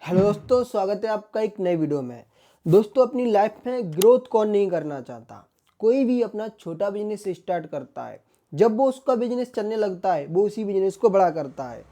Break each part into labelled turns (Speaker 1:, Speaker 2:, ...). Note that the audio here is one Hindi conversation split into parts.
Speaker 1: हेलो दोस्तों, स्वागत है आपका एक नए वीडियो में। दोस्तों, अपनी लाइफ में ग्रोथ कौन नहीं करना चाहता। कोई भी अपना छोटा बिजनेस स्टार्ट करता है। जब वो उसका बिजनेस चलने लगता है वो उसी बिजनेस को बड़ा करता है।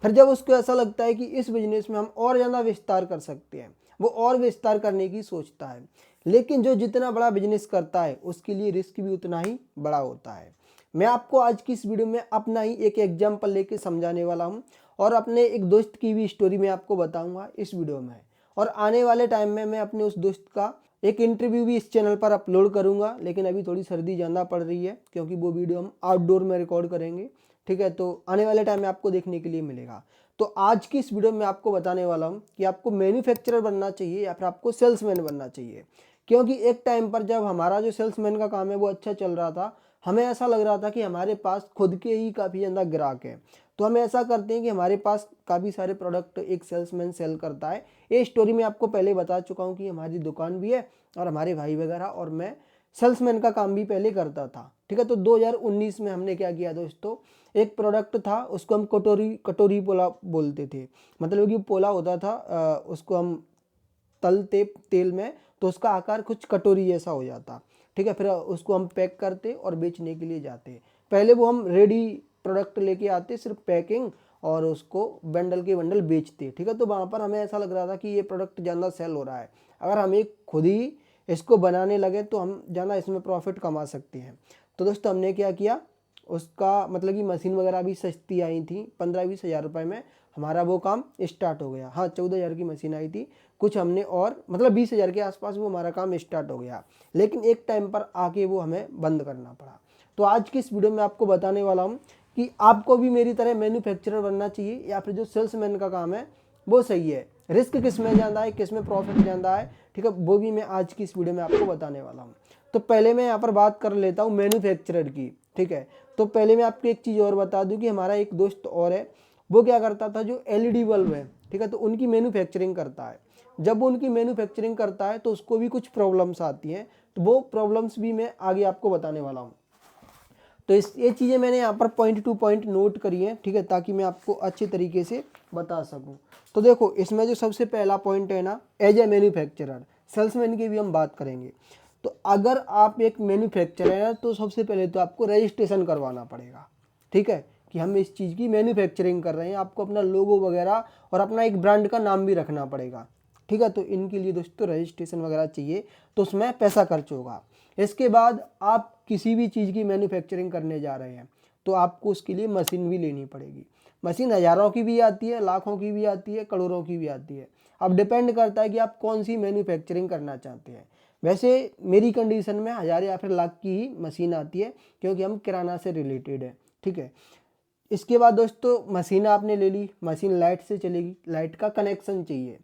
Speaker 1: फिर जब उसको ऐसा लगता है कि इस बिजनेस में हम और ज़्यादा विस्तार कर सकते हैं, वो और विस्तार करने की सोचता है। लेकिन जो जितना बड़ा बिजनेस करता है उसके लिए रिस्क भी उतना ही बड़ा होता है। मैं आपको आज की इस वीडियो में अपना ही एक एग्जाम्पल लेके समझाने वाला हूँ और अपने एक दोस्त की भी स्टोरी मैं आपको बताऊंगा इस वीडियो में। और आने वाले टाइम में मैं अपने उस दोस्त का एक इंटरव्यू भी इस चैनल पर अपलोड करूंगा। लेकिन अभी थोड़ी सर्दी ज़्यादा पड़ रही है क्योंकि वो वीडियो हम आउटडोर में रिकॉर्ड करेंगे। ठीक है, तो आने वाले टाइम में आपको देखने के लिए मिलेगा। तो आज की इस वीडियो में आपको बताने वाला हूँ कि आपको मैन्युफैक्चरर बनना चाहिए या फिर आपको सेल्समैन बनना चाहिए। क्योंकि एक टाइम पर जब हमारा जो सेल्समैन का काम है वो अच्छा चल रहा था, हमें ऐसा लग रहा था कि हमारे पास खुद के ही काफ़ी ज़्यादा ग्राहक हैं। तो हम ऐसा करते हैं कि हमारे पास काफ़ी सारे प्रोडक्ट एक सेल्समैन सेल करता है। ये स्टोरी मैं आपको पहले बता चुका हूँ कि हमारी दुकान भी है और हमारे भाई वगैरह, और मैं सेल्समैन का काम भी पहले करता था। ठीक है, तो 2019 में हमने क्या किया दोस्तों, एक प्रोडक्ट था उसको हम कटोरी कटोरी पोला बोलते थे। मतलब कि पोला होता था, उसको हम तलते तेल में तो उसका आकार कुछ कटोरी जैसा हो जाता। ठीक है, फिर उसको हम पैक करते और बेचने के लिए जाते। पहले वो हम रेडी प्रोडक्ट लेके आते, सिर्फ पैकिंग और उसको बंडल के बंडल बेचते। ठीक है, तो वहाँ पर हमें ऐसा लग रहा था कि ये प्रोडक्ट ज़्यादा सेल हो रहा है, अगर हम एक खुद ही इसको बनाने लगे तो हम ज़्यादा इसमें प्रॉफिट कमा सकते हैं। तो दोस्तों हमने क्या किया, उसका मतलब कि मशीन वगैरह भी सस्ती आई थी, 15-20 हज़ार रुपये में हमारा वो काम स्टार्ट हो गया। हाँ, 14 हज़ार की मशीन आई थी कुछ, हमने और मतलब 20 हज़ार के आसपास वो हमारा काम स्टार्ट हो गया। लेकिन एक टाइम पर आके वो हमें बंद करना पड़ा। तो आज की इस वीडियो में आपको बताने वाला हूँ कि आपको भी मेरी तरह मैन्युफैक्चरर बनना चाहिए या फिर जो सेल्समैन का काम है वो सही है। रिस्क किस में ज़्यादा है, किस में प्रॉफिट ज़्यादा है, ठीक है, वो भी मैं आज की इस वीडियो में आपको बताने वाला हूँ। तो पहले मैं यहाँ पर बात कर लेता हूँ मैन्युफैक्चरर की। ठीक है, तो पहले मैं आपको एक चीज़ और बता दूँ कि हमारा एक दोस्त और है, वो क्या करता था, जो एलईडी बल्ब है, ठीक है, तो उनकी मैन्युफैक्चरिंग करता है। जब वो उनकी मैन्युफैक्चरिंग करता है तो उसको भी कुछ प्रॉब्लम्स आती हैं, तो वो प्रॉब्लम्स भी मैं आगे आपको बताने वाला हूँ। तो ये चीज़ें मैंने यहाँ पर पॉइंट टू पॉइंट नोट करी हैं, ठीक है, ताकि मैं आपको अच्छे तरीके से बता सकूँ। तो देखो, इसमें जो सबसे पहला पॉइंट है ना, एज ए मैन्युफैक्चरर, सेल्समैन की भी हम बात करेंगे। तो अगर आप एक मैन्युफैक्चरर हैं तो सबसे पहले तो आपको रजिस्ट्रेशन करवाना पड़ेगा। ठीक है, कि हम इस चीज़ की मैन्युफैक्चरिंग कर रहे हैं, आपको अपना लोगो वगैरह और अपना एक ब्रांड का नाम भी रखना पड़ेगा। ठीक है, तो इनके लिए दोस्तों रजिस्ट्रेशन वगैरह चाहिए, तो उसमें पैसा खर्च होगा। इसके बाद आप किसी भी चीज़ की मैन्युफैक्चरिंग करने जा रहे हैं तो आपको उसके लिए मशीन भी लेनी पड़ेगी। मशीन हज़ारों की भी आती है, लाखों की भी आती है, करोड़ों की भी आती है। अब डिपेंड करता है कि आप कौन सी मैन्युफैक्चरिंग करना चाहते हैं। वैसे मेरी कंडीशन में 1000 या फिर लाख की ही मशीन आती है, क्योंकि हम किराना से रिलेटेड है। ठीक है, इसके बाद दोस्तों मशीन आपने ले ली, मशीन लाइट से चलेगी, लाइट का कनेक्शन चाहिए,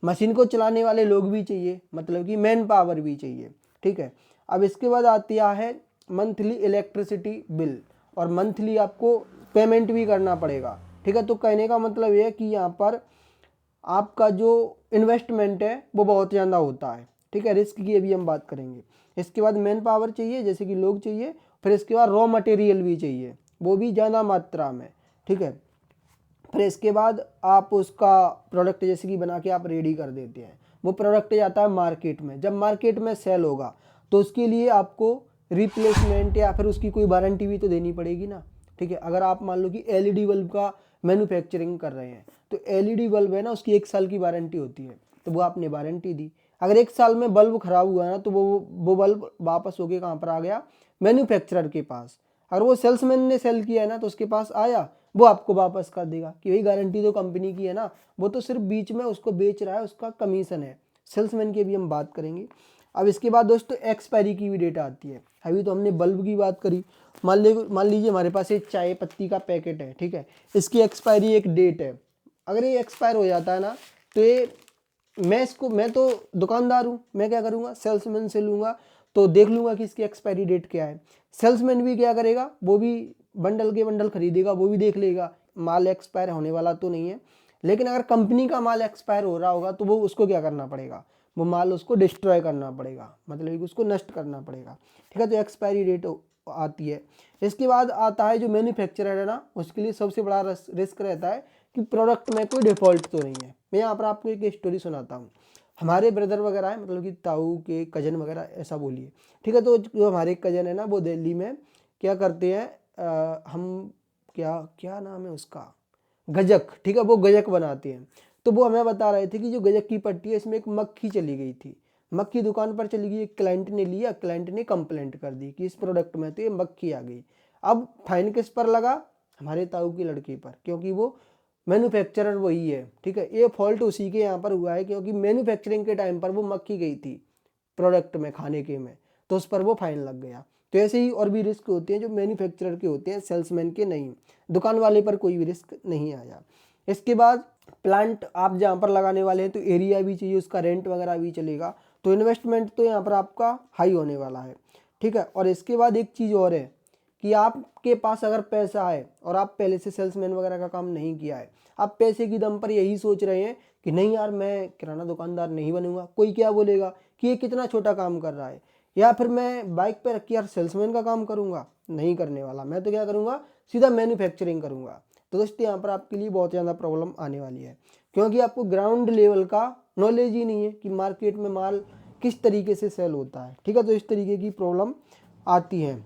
Speaker 1: मशीन को चलाने वाले लोग भी चाहिए, मतलब कि मैन पावर भी चाहिए। ठीक है, अब इसके बाद आती है मंथली इलेक्ट्रिसिटी बिल, और मंथली आपको पेमेंट भी करना पड़ेगा। ठीक है, तो कहने का मतलब ये है कि यहाँ पर आपका जो इन्वेस्टमेंट है वो बहुत ज़्यादा होता है। ठीक है, रिस्क की अभी हम बात करेंगे। इसके बाद मैन पावर चाहिए, जैसे कि लोग चाहिए, फिर इसके बाद रॉ मटेरियल भी चाहिए, वो भी ज़्यादा मात्रा में। ठीक है, फिर इसके बाद आप उसका प्रोडक्ट जैसे कि बना के आप रेडी कर देते हैं, वो प्रोडक्ट जाता है मार्केट में। जब मार्केट में सेल होगा तो उसके लिए आपको रिप्लेसमेंट या फिर उसकी कोई वारंटी भी तो देनी पड़ेगी ना। ठीक है, अगर आप मान लो कि एलईडी बल्ब का मैन्युफैक्चरिंग कर रहे हैं तो एलईडी बल्ब है ना, उसकी 1 साल की वारंटी होती है, तो वो आपने वारंटी दी। अगर 1 साल में बल्ब खराब हुआ ना तो वो बल्ब वापस होके कहाँ पर आ गया, मैन्युफैक्चरर के पास। अगर वो सेल्समैन ने सेल किया है ना तो उसके पास आया, वो आपको वापस कर देगा कि भाई गारंटी तो कंपनी की है ना, वो तो सिर्फ बीच में उसको बेच रहा है, उसका कमीशन है। सेल्समैन की भी हम बात करेंगे। अब इसके बाद दोस्तों एक्सपायरी की भी डेट आती है। अभी तो हमने बल्ब की बात करी, मान लीजिए हमारे पास एक चाय पत्ती का पैकेट है। ठीक है, इसकी एक्सपायरी एक डेट है, अगर ये एक्सपायर हो जाता है ना तो ये मैं तो दुकानदार हूँ, मैं क्या करूँगा, सेल्समैन से लूँगा तो देख लूँगा कि इसकी एक्सपायरी डेट क्या है। सेल्समैन भी क्या करेगा, वो भी बंडल के बंडल खरीदेगा, वो भी देख लेगा माल एक्सपायर होने वाला तो नहीं है। लेकिन अगर कंपनी का माल एक्सपायर हो रहा होगा तो वो उसको क्या करना पड़ेगा, वो माल उसको डिस्ट्रॉय करना पड़ेगा, मतलब कि उसको नष्ट करना पड़ेगा। ठीक है, तो एक्सपायरी डेट आती है। इसके बाद आता है जो मैन्युफैक्चरर है ना, उसके लिए सबसे बड़ा रिस्क रहता है कि प्रोडक्ट में कोई डिफ़ॉल्ट तो नहीं है। मैं यहाँ पर आपको एक स्टोरी सुनाता हूँ। हमारे ब्रदर वगैरह है, मतलब कि ताऊ के कज़न वगैरह ऐसा बोलिए, ठीक है। तो जो हमारे कज़न है ना, वो दिल्ली में क्या करते हैं, हम क्या क्या नाम है उसका, गजक, ठीक है, वो गजक बनाते हैं। तो वो हमें बता रहे थे कि जो गजक की पट्टी है इसमें एक मक्खी चली गई थी। मक्खी दुकान पर चली गई, एक क्लाइंट ने लिया, क्लाइंट ने कंप्लेंट कर दी कि इस प्रोडक्ट में तो ये मक्खी आ गई। अब फाइन किस पर लगा, हमारे ताऊ की लड़की पर, क्योंकि वो मैन्युफैक्चरर वही है, ठीक है। ये फॉल्ट उसी के यहाँ पर हुआ है, क्योंकि मैन्युफैक्चरिंग के टाइम पर वो मक्खी गई थी प्रोडक्ट में, खाने के में, तो उस पर वो फाइन लग गया। तो ऐसे ही और भी रिस्क होते हैं जो मैन्युफैक्चरर के होते हैं, सेल्समैन के नहीं। दुकान वाले पर कोई भी रिस्क नहीं आया। इसके बाद प्लांट आप जहाँ पर लगाने वाले हैं तो एरिया भी चाहिए, उसका रेंट वगैरह भी चलेगा, तो इन्वेस्टमेंट तो यहाँ पर आपका हाई होने वाला है, ठीक है। और इसके बाद एक चीज़ और है कि आपके पास अगर पैसा है और आप पहले से सेल्समैन वगैरह का काम नहीं किया है, आप पैसे की दम पर यही सोच रहे हैं कि नहीं यार मैं किराना दुकानदार नहीं बनूंगा, कोई क्या बोलेगा कि ये कितना छोटा काम कर रहा है, या फिर मैं बाइक पे रख के यार सेल्समैन का काम करूंगा, नहीं करने वाला। मैं तो क्या करूंगा, सीधा मैन्युफैक्चरिंग करूंगा। तो दोस्तों यहाँ पर आपके लिए बहुत ज़्यादा प्रॉब्लम आने वाली है, क्योंकि आपको ग्राउंड लेवल का नॉलेज ही नहीं है कि मार्केट में माल किस तरीके से सेल होता है, ठीक है। तो इस तरीके की प्रॉब्लम आती है।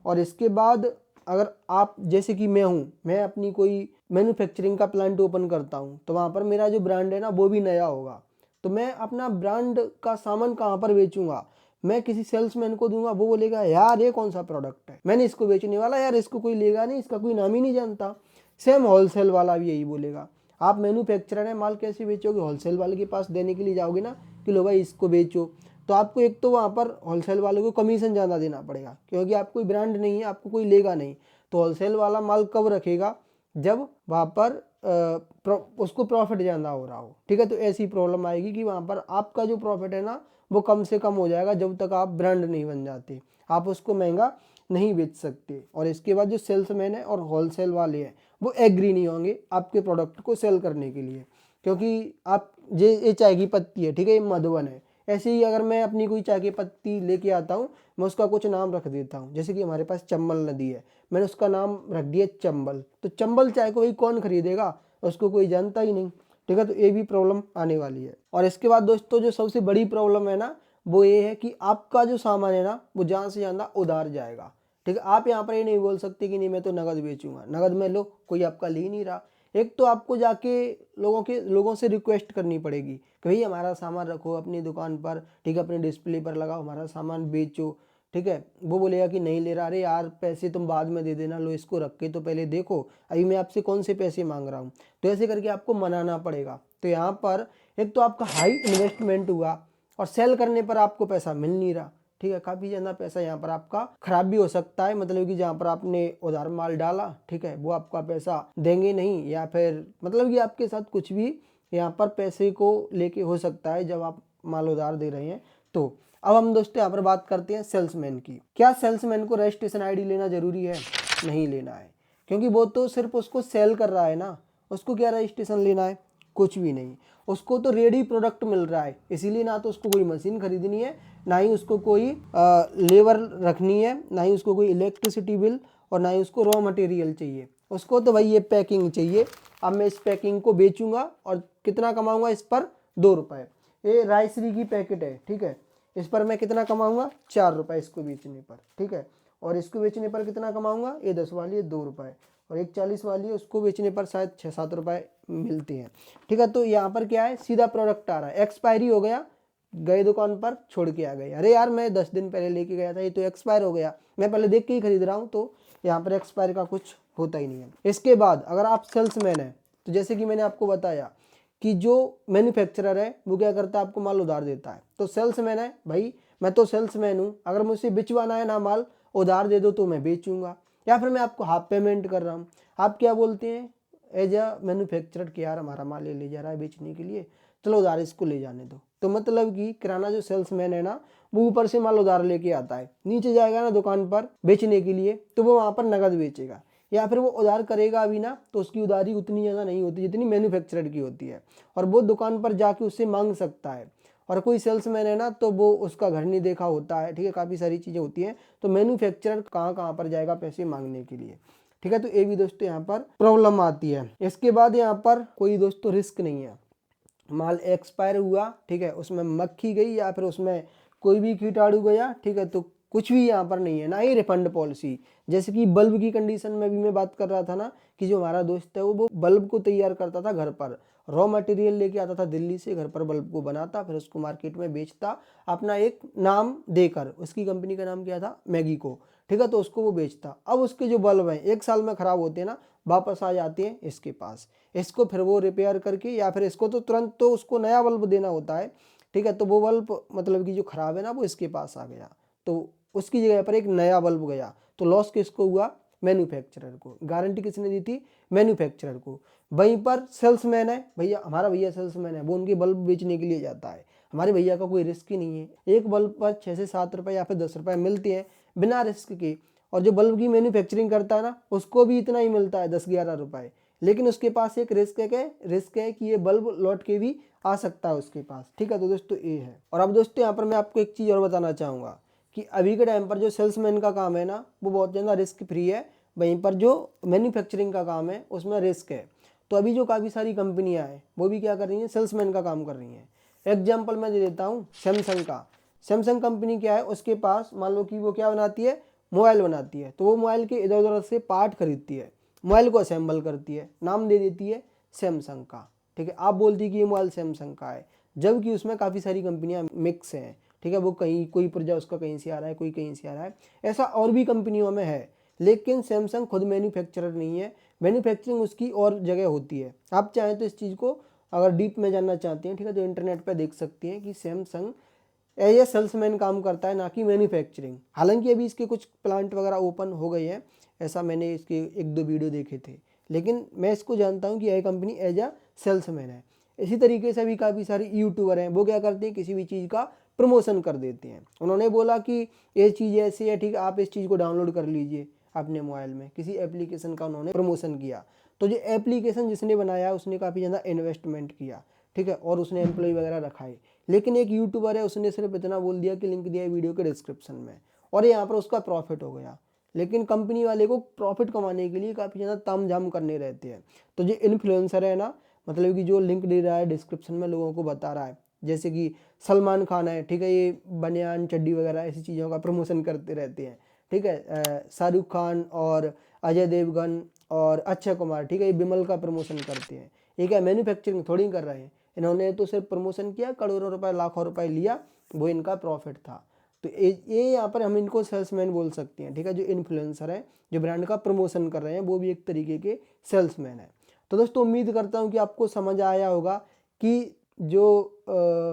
Speaker 1: और इसके बाद अगर आप जैसे कि मैं हूँ, मैं अपनी कोई मैन्युफैक्चरिंग का प्लांट ओपन करता हूँ, तो वहाँ पर मेरा जो ब्रांड है ना वो भी नया होगा, तो मैं अपना ब्रांड का सामान कहाँ पर बेचूंगा, मैं किसी सेल्समैन को दूंगा, वो बोलेगा यार ये कौन सा प्रोडक्ट है, मैंने इसको बेचने वाला, यार इसको कोई लेगा नहीं, इसका कोई नाम ही नहीं जानता। सेम होलसेल वाला भी यही बोलेगा। आप मैन्युफैक्चरर है, माल कैसे बेचोगे, होलसेल वाले के पास देने के लिए जाओगे ना कि लो भाई इसको बेचो, तो आपको एक तो वहाँ पर होलसेल वालों को कमीशन ज़्यादा देना पड़ेगा, क्योंकि आप कोई ब्रांड नहीं है, आपको कोई लेगा नहीं। तो होलसेल वाला माल कब रखेगा, जब वहाँ पर उसको प्रॉफिट ज़्यादा हो रहा हो, ठीक है। तो ऐसी प्रॉब्लम आएगी कि वहाँ पर आपका जो प्रॉफिट है ना वो कम से कम हो जाएगा, जब तक आप ब्रांड नहीं बन जाते, आप उसको महंगा नहीं बेच सकते। और इसके बाद जो सेल्समैन है और होलसेल वाले हैं वो एग्री नहीं होंगे आपके प्रोडक्ट को सेल करने के लिए, क्योंकि आप ये चाय की पत्ती है, ठीक है, ये मधुबन है, ऐसे ही अगर मैं अपनी कोई चाय की पत्ती लेके आता हूँ, मैं उसका कुछ नाम रख देता हूँ, जैसे कि हमारे पास चंबल नदी है, मैंने उसका नाम रख दिया चंबल, तो चंबल चाय को भाई कौन खरीदेगा, उसको कोई जानता ही नहीं, ठीक है। तो ये भी प्रॉब्लम आने वाली है। और इसके बाद दोस्तों जो सबसे बड़ी प्रॉब्लम है ना वो ये है कि आपका जो सामान है ना वो ज़्यादा से ज़्यादा उधार जाएगा, ठीक है। आप यहाँ पर ये नहीं बोल सकते कि नहीं मैं तो नगद बेचूंगा, नगद में लो, कोई आपका ले ही नहीं रहा। एक तो आपको जाके लोगों से रिक्वेस्ट करनी पड़ेगी कि भाई हमारा सामान रखो अपनी दुकान पर, ठीक है, अपने डिस्प्ले पर लगाओ, हमारा सामान बेचो, ठीक है। वो बोलेगा कि नहीं ले रहा, अरे यार पैसे तुम बाद में दे देना, लो इसको रख के तो पहले देखो, अभी मैं आपसे कौन से पैसे मांग रहा हूँ। तो ऐसे करके आपको मनाना पड़ेगा। तो यहाँ पर एक तो आपका हाई इन्वेस्टमेंट हुआ और सेल करने पर आपको पैसा मिल नहीं रहा, ठीक है। काफ़ी ज़्यादा पैसा यहाँ पर आपका खराब भी हो सकता है, मतलब कि जहाँ पर आपने उधार माल डाला, ठीक है, वो आपका पैसा देंगे नहीं, या फिर मतलब कि आपके साथ कुछ भी यहाँ पर पैसे को लेके हो सकता है जब आप माल उधार दे रहे हैं। तो अब हम दोस्तों यहाँ पर बात करते हैं सेल्समैन की। क्या सेल्समैन को रजिस्ट्रेशन आईडी लेना जरूरी है? नहीं लेना है, क्योंकि वो तो सिर्फ उसको सेल कर रहा है ना, उसको क्या रजिस्ट्रेशन लेना है, कुछ भी नहीं। उसको तो रेडी प्रोडक्ट मिल रहा है, इसीलिए ना तो उसको कोई मशीन खरीदनी है, ना ही उसको कोई लेबर रखनी है, ना ही उसको कोई इलेक्ट्रिसिटी बिल, और ना ही उसको रॉ मटेरियल चाहिए। उसको तो भाई ये पैकिंग चाहिए, अब मैं इस पैकिंग को बेचूंगा और कितना कमाऊंगा इस पर, 2 रुपये। ये रायश्री की पैकेट है, ठीक है, इस पर मैं कितना कमाऊंगा, 4 रुपये इसको बेचने पर, ठीक है। और इसको बेचने पर कितना कमाऊंगा, ये 10 वाली है 2 रुपये, और एक 40 वाली है उसको बेचने पर शायद 6-7 रुपये मिलते हैं, ठीक है। तो यहाँ पर क्या है, सीधा प्रोडक्ट आ रहा है, एक्सपायरी हो गया, गए दुकान पर छोड़ के आ गए, अरे यार मैं 10 दिन पहले लेके गया था, ये तो एक्सपायर हो गया, मैं पहले देख के ही खरीद रहा हूँ। तो यहाँ पर एक्सपायर का कुछ होता ही नहीं है। इसके बाद अगर आप सेल्समैन हैं, तो जैसे कि मैंने आपको बताया कि जो मैन्युफैक्चरर है वो क्या करता है, आपको माल उधार देता है। तो सेल्समैन है भाई, मैं तो सेल्समैन हूँ, अगर मुझसे बिचवाना है ना माल, उधार दे दो तो मैं बेचूंगा, या फिर मैं आपको हाफ पेमेंट कर रहा हूँ। आप क्या बोलते हैं एज अ मैन्युफैक्चरर कि यार हमारा माल ले जा रहा है बेचने के लिए, चलो उधार इसको ले जाने दो। तो मतलब कि किराना जो सेल्समैन है ना वो ऊपर से माल उधार लेके आता है, नीचे जाएगा ना दुकान पर बेचने के लिए, तो वो वहाँ पर नगद बेचेगा, या फिर वो उधार करेगा अभी ना तो उसकी उधारी उतनी ज़्यादा नहीं होती जितनी मैन्युफैक्चरर की होती है, और वो दुकान पर जाके उससे मांग सकता है। और कोई सेल्समैन है ना तो वो उसका घर नहीं देखा होता है, ठीक है, काफ़ी सारी चीज़ें होती हैं। तो मैन्युफैक्चरर कहाँ कहाँ पर जाएगा पैसे मांगने के लिए। ठीक है। तो ये भी दोस्तों यहाँ पर प्रॉब्लम आती है। इसके बाद यहाँ पर कोई दोस्तों रिस्क नहीं है, माल एक्सपायर हुआ, ठीक है, उसमें मक्खी गई या फिर उसमें कोई भी कीटाणु गया, ठीक है, तो कुछ भी यहाँ पर नहीं है, ना ही रिफंड पॉलिसी। जैसे कि बल्ब की कंडीशन में भी मैं बात कर रहा था ना कि जो हमारा दोस्त है वो बल्ब को तैयार करता था घर पर, रॉ मटेरियल लेके आता था दिल्ली से, घर पर बल्ब को बनाता, फिर उसको मार्केट में बेचता अपना एक नाम देकर। उसकी कंपनी का नाम क्या था, मैगिको, ठीक है। तो उसको वो बेचता। अब उसके जो बल्ब हैं 1 साल में ख़राब होते हैं ना, वापस आ जाते हैं इसके पास। इसको फिर वो रिपेयर करके या फिर इसको तो तुरंत तो उसको नया बल्ब देना होता है, ठीक है। तो वो बल्ब मतलब कि जो ख़राब है ना वो इसके पास आ गया, तो उसकी जगह पर एक नया बल्ब गया। तो लॉस किसको हुआ, मैन्युफैक्चरर को। गारंटी किसने दी थी, मैन्युफैक्चरर को। वहीं पर सेल्समैन है, भैया हमारा भैया सेल्समैन है, वो उनके बल्ब बेचने के लिए जाता है। हमारे भैया का कोई रिस्क ही नहीं है, एक बल्ब पर 6 से 7 रुपए या फिर 10 रुपए मिलते हैं बिना रिस्क के। और जो बल्ब की मैन्युफैक्चरिंग करता है ना उसको भी इतना ही मिलता है, 10-11 रुपए। लेकिन उसके पास एक रिस्क है कि ये बल्ब लौट के भी आ सकता है उसके पास, ठीक है। तो दोस्तों ये है। और अब दोस्तों यहाँ पर मैं आपको एक चीज़ और बताना चाहूँगा कि अभी के टाइम पर जो सेल्समैन का काम है ना वो बहुत ज़्यादा रिस्क फ्री है, वहीं पर जो मैन्युफैक्चरिंग का काम है उसमें रिस्क है। तो अभी जो काफ़ी सारी कंपनियां हैं वो भी क्या कर रही हैं, सेल्समैन का काम कर रही हैं। एग्जाम्पल मैं दे देता हूँ सैमसंग का। सैमसंग कंपनी क्या है, उसके पास मान लो कि वो क्या बनाती है, मोबाइल बनाती है। तो वो मोबाइल के इधर उधर से पार्ट खरीदती है, मोबाइल को असेंबल करती है, नाम दे देती है सैमसंग का, ठीक है। आप बोलती है कि ये मोबाइल सैमसंग का है, जबकि उसमें काफ़ी सारी कंपनियां मिक्स हैं, ठीक है। वो कहीं कोई पुर्जा उसका कहीं से आ रहा है, कोई कहीं से आ रहा है, ऐसा और भी कंपनियों में है। लेकिन सैमसंग खुद मैन्युफैक्चरर नहीं है, मैन्युफैक्चरिंग उसकी और जगह होती है। आप चाहें तो इस चीज़ को अगर डीप में जानना चाहते हैं, ठीक है, तो इंटरनेट पर देख सकती हैं कि सैमसंग एज ए सेल्समैन काम करता है, ना कि मैन्युफैक्चरिंग। हालांकि अभी इसके कुछ प्लांट वगैरह ओपन हो गए हैं, ऐसा मैंने इसके 1-2 वीडियो देखे थे, लेकिन मैं इसको जानता हूँ कि यह कंपनी एज अ सेल्समैन है। इसी तरीके से भी काफ़ी सारे यूट्यूबर हैं, वो क्या करते हैं, किसी भी चीज़ का प्रमोशन कर देते हैं। उन्होंने बोला कि ये चीज़ ऐसी है, ठीक है, आप इस चीज़ को डाउनलोड कर लीजिए अपने मोबाइल में, किसी एप्लीकेशन का उन्होंने प्रमोशन किया। तो जो एप्लीकेशन जिसने बनाया उसने काफ़ी ज़्यादा इन्वेस्टमेंट किया, ठीक है, और उसने एम्प्लॉय वगैरह रखाए। लेकिन एक यूट्यूबर है, उसने सिर्फ इतना बोल दिया कि लिंक दिया है वीडियो के डिस्क्रिप्शन में, और यहाँ पर उसका प्रॉफिट हो गया। लेकिन कंपनी वाले को प्रॉफिट कमाने के लिए काफ़ी ज़्यादा ताम झाम करने रहते हैं। तो जो इन्फ्लुएंसर है ना, मतलब कि जो लिंक दे रहा है डिस्क्रिप्शन में, लोगों को बता रहा है, जैसे कि सलमान खान है, ठीक है, ये बनियान चड्डी वगैरह ऐसी चीज़ों का प्रमोशन करते रहते हैं, ठीक है। शाहरुख खान और अजय देवगन और अक्षय कुमार, ठीक है, ये विमल का प्रमोशन करते हैं। ये क्या मैन्युफैक्चरिंग थोड़ी कर रहे हैं, इन्होंने तो सिर्फ प्रमोशन किया, करोड़ों रुपए लाखों रुपए लिया, वो इनका प्रॉफिट था। तो ये यहाँ पर हम इनको सेल्समैन बोल सकते हैं, ठीक है। जो इन्फ्लुएंसर है, जो ब्रांड का प्रमोशन कर रहे हैं, वो भी एक तरीके के सेल्समैन है। तो दोस्तों उम्मीद करता हूँ कि आपको समझ आया होगा कि जो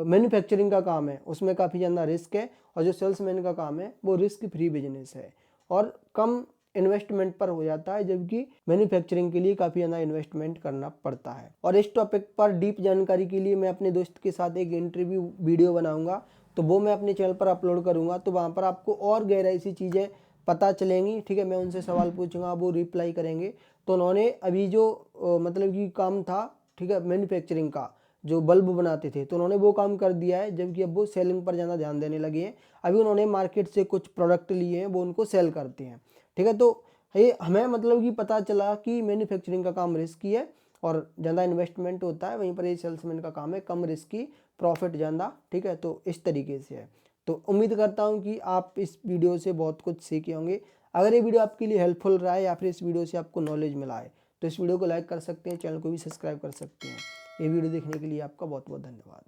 Speaker 1: मैन्युफैक्चरिंग का काम है उसमें काफ़ी ज़्यादा रिस्क है, और जो सेल्समैन का काम है वो रिस्क फ्री बिजनेस है और कम इन्वेस्टमेंट पर हो जाता है, जबकि मैन्युफैक्चरिंग के लिए काफ़ी ज़्यादा इन्वेस्टमेंट करना पड़ता है। और इस टॉपिक पर डीप जानकारी के लिए मैं अपने दोस्त के साथ एक इंटरव्यू वीडियो बनाऊंगा, तो वो मैं अपने चैनल पर अपलोड करूंगा। तो वहाँ पर आपको और गहराई सी चीज़ें पता चलेंगी, ठीक है। मैं उनसे सवाल पूछूंगा, वो रिप्लाई करेंगे। तो उन्होंने अभी जो मतलब कि काम था, ठीक है, मैन्युफैक्चरिंग का, जो बल्ब बनाते थे, तो उन्होंने वो काम कर दिया है, जबकि अब वो सेलिंग पर ज़्यादा ध्यान देने लगे हैं। अभी उन्होंने मार्केट से कुछ प्रोडक्ट लिए हैं, वो उनको सेल करते हैं, ठीक है। तो ये हमें मतलब कि पता चला कि मैन्युफैक्चरिंग का काम रिस्की है और ज़्यादा इन्वेस्टमेंट होता है, वहीं पर ये सेल्समैन का काम है कम रिस्की, प्रॉफिट ज़्यादा, ठीक है। तो इस तरीके से है। तो उम्मीद करता हूँ कि आप इस वीडियो से बहुत कुछ सीखे होंगे। अगर ये वीडियो आपके लिए हेल्पफुल रहा है या फिर इस वीडियो से आपको नॉलेज मिला है, तो इस वीडियो को लाइक कर सकते हैं, चैनल को भी सब्सक्राइब कर सकते हैं। ये वीडियो देखने के लिए आपका बहुत बहुत धन्यवाद।